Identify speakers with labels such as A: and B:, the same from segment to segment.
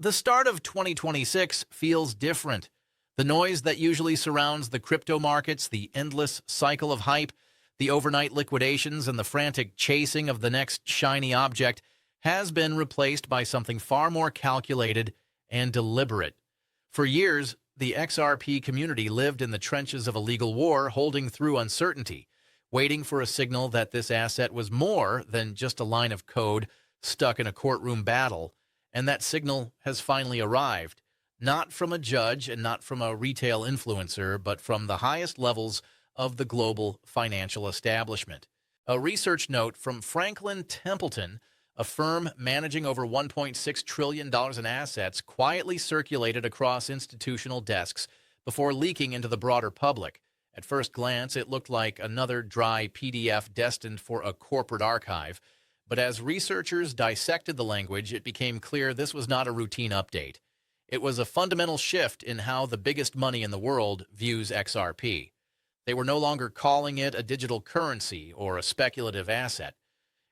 A: The start of 2026 feels different. The noise that usually surrounds the crypto markets, the endless cycle of hype, the overnight liquidations, and the frantic chasing of the next shiny object has been replaced by something far more calculated and deliberate. For years, the XRP community lived in the trenches of a legal war, holding through uncertainty, waiting for a signal that this asset was more than just a line of code stuck in a courtroom battle. And that signal has finally arrived, not from a judge and not from a retail influencer, but from the highest levels of the global financial establishment. A research note from Franklin Templeton, a firm managing over $1.6 trillion in assets, quietly circulated across institutional desks before leaking into the broader public. At first glance, it looked like another dry PDF destined for a corporate archive. But as researchers dissected the language, it became clear this was not a routine update. It was a fundamental shift in how the biggest money in the world views XRP. They were no longer calling it a digital currency or a speculative asset.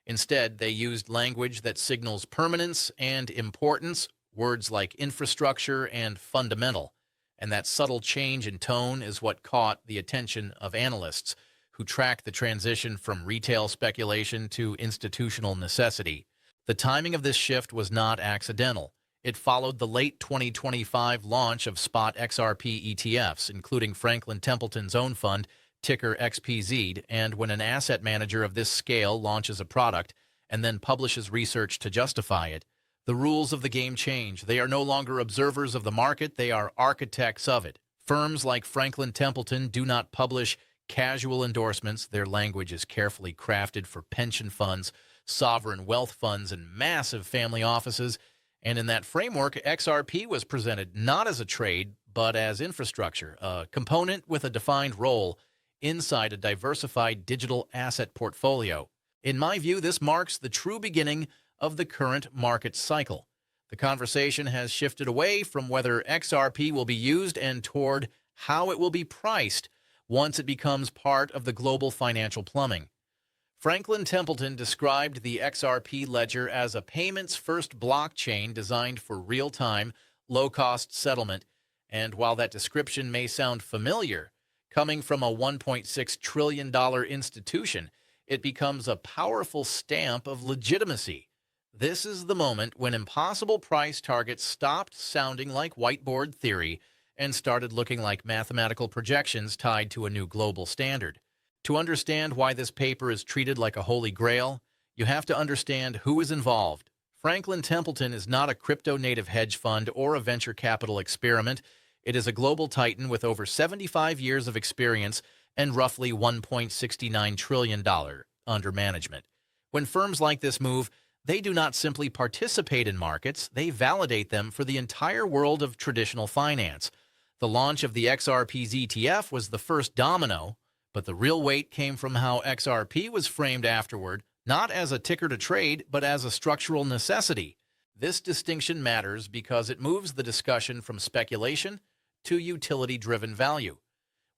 A: Instead, they used language that signals permanence and importance, words like infrastructure and fundamental. And that subtle change in tone is what caught the attention of analysts who track the transition from retail speculation to institutional necessity. The timing of this shift was not accidental. It followed the late 2025 launch of spot XRP ETFs, including Franklin Templeton's own fund, ticker XPZ, and when an asset manager of this scale launches a product and then publishes research to justify it, the rules of the game change. They are no longer observers of the market, they are architects of it. Firms like Franklin Templeton do not publish casual endorsements. Their language is carefully crafted for pension funds, sovereign wealth funds, and massive family offices. And in that framework, XRP was presented not as a trade, but as infrastructure, a component with a defined role inside a diversified digital asset portfolio. In my view, this marks the true beginning of the current market cycle. The conversation has shifted away from whether XRP will be used and toward how it will be priced once it becomes part of the global financial plumbing. Franklin Templeton described the XRP ledger as a payments-first blockchain designed for real-time, low-cost settlement, and while that description may sound familiar, coming from a $1.6 trillion institution, it becomes a powerful stamp of legitimacy. This is the moment when impossible price targets stopped sounding like whiteboard theory and started looking like mathematical projections tied to a new global standard. To understand why this paper is treated like a holy grail, you have to understand who is involved. Franklin Templeton is not a crypto-native hedge fund or a venture capital experiment. It is a global titan with over 75 years of experience and roughly $1.69 trillion under management. When firms like this move, they do not simply participate in markets, they validate them for the entire world of traditional finance. The launch of the XRP's ETF was the first domino, but the real weight came from how XRP was framed afterward, not as a ticker to trade, but as a structural necessity. This distinction matters because it moves the discussion from speculation to utility-driven value.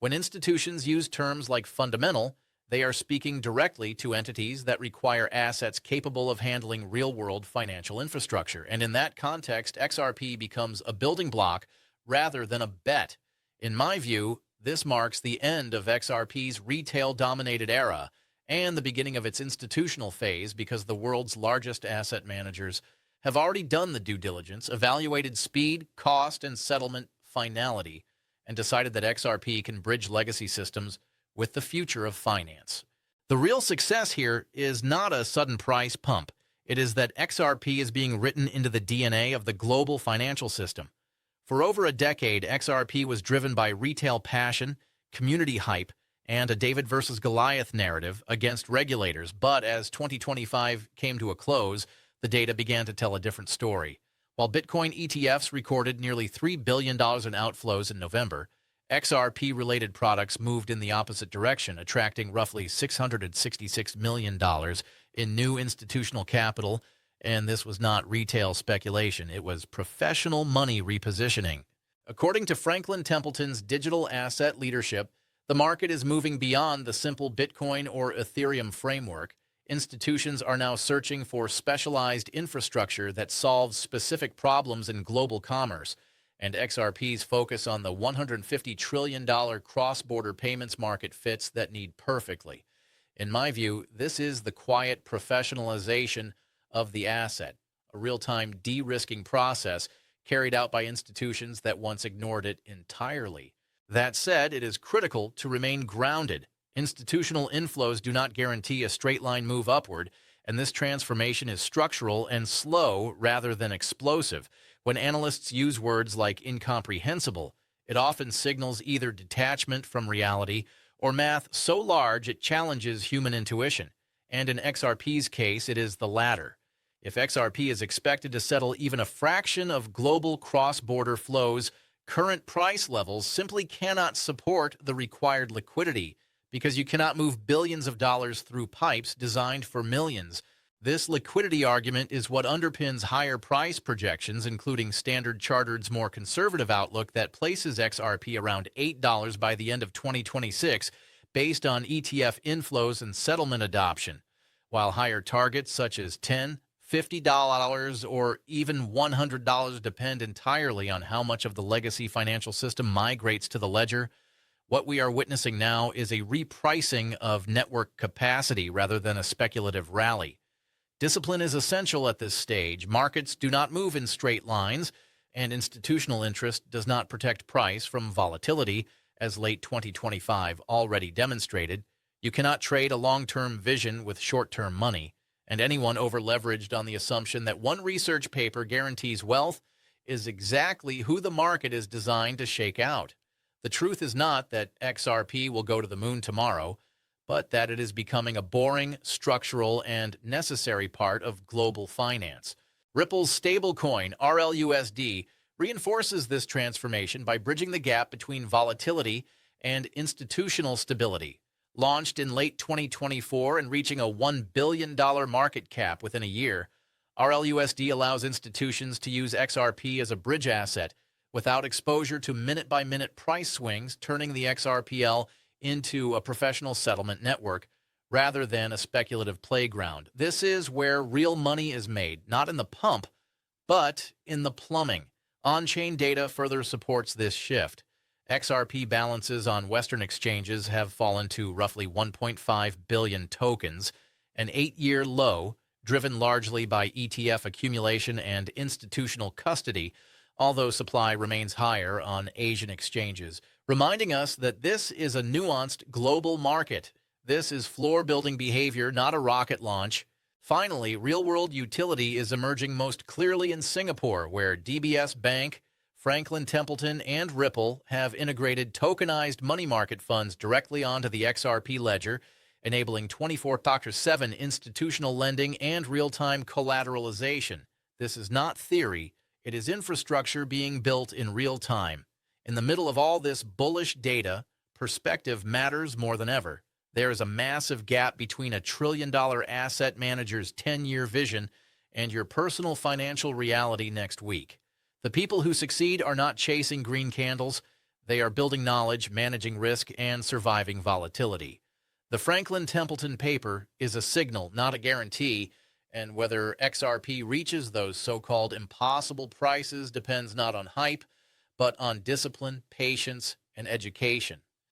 A: When institutions use terms like fundamental, they are speaking directly to entities that require assets capable of handling real-world financial infrastructure. And in that context, XRP becomes a building block rather than a bet. In my view, this marks the end of XRP's retail-dominated era and the beginning of its institutional phase because the world's largest asset managers have already done the due diligence, evaluated speed, cost, and settlement finality, and decided that XRP can bridge legacy systems with the future of finance. The real success here is not a sudden price pump. It is that XRP is being written into the DNA of the global financial system. For over a decade, XRP was driven by retail passion, community hype, and a David versus Goliath narrative against regulators. But as 2025 came to a close, the data began to tell a different story. While Bitcoin ETFs recorded nearly $3 billion in outflows in November, XRP-related products moved in the opposite direction, attracting roughly $666 million in new institutional capital. And this was not retail speculation. It was professional money repositioning. According to Franklin Templeton's digital asset leadership, the market is moving beyond the simple Bitcoin or Ethereum framework. Institutions are now searching for specialized infrastructure that solves specific problems in global commerce, and XRP's focus on the $150 trillion cross-border payments market fits that need perfectly. In my view, this is the quiet professionalization of the asset, a real-time de-risking process carried out by institutions that once ignored it entirely. That said, it is critical to remain grounded. Institutional inflows do not guarantee a straight-line move upward, and this transformation is structural and slow rather than explosive. When analysts use words like incomprehensible, it often signals either detachment from reality or math so large it challenges human intuition. And in XRP's case, it is the latter. If XRP is expected to settle even a fraction of global cross-border flows, current price levels simply cannot support the required liquidity because you cannot move billions of dollars through pipes designed for millions. This liquidity argument is what underpins higher price projections, including Standard Chartered's more conservative outlook that places XRP around $8 by the end of 2026 based on ETF inflows and settlement adoption, while higher targets such as $10, $50, or even $100 depend entirely on how much of the legacy financial system migrates to the ledger. What we are witnessing now is a repricing of network capacity rather than a speculative rally. Discipline is essential at this stage. Markets do not move in straight lines, and institutional interest does not protect price from volatility, as late 2025 already demonstrated. You cannot trade a long-term vision with short-term money, and anyone over-leveraged on the assumption that one research paper guarantees wealth is exactly who the market is designed to shake out. The truth is not that XRP will go to the moon tomorrow, but that it is becoming a boring, structural, and necessary part of global finance. Ripple's stablecoin, RLUSD, reinforces this transformation by bridging the gap between volatility and institutional stability. Launched in late 2024 and reaching a $1 billion market cap within a year, RLUSD allows institutions to use XRP as a bridge asset without exposure to minute-by-minute price swings, turning the XRPL into a professional settlement network rather than a speculative playground. This is where real money is made, not in the pump, but in the plumbing. On-chain data further supports this shift. XRP balances on Western exchanges have fallen to roughly 1.5 billion tokens, an 8-year low, driven largely by ETF accumulation and institutional custody, although supply remains higher on Asian exchanges, reminding us that this is a nuanced global market. This is floor-building behavior, not a rocket launch. Finally, real-world utility is emerging most clearly in Singapore, where DBS Bank, Franklin Templeton, and Ripple have integrated tokenized money market funds directly onto the XRP ledger, enabling 24/7 institutional lending and real-time collateralization. This is not theory. It is infrastructure being built in real time. In the middle of all this bullish data, perspective matters more than ever. There is a massive gap between a trillion-dollar asset manager's 10-year vision and your personal financial reality next week. The people who succeed are not chasing green candles. They are building knowledge, managing risk, and surviving volatility. The Franklin Templeton paper is a signal, not a guarantee, and whether XRP reaches those so-called impossible prices depends not on hype, but on discipline, patience, and education.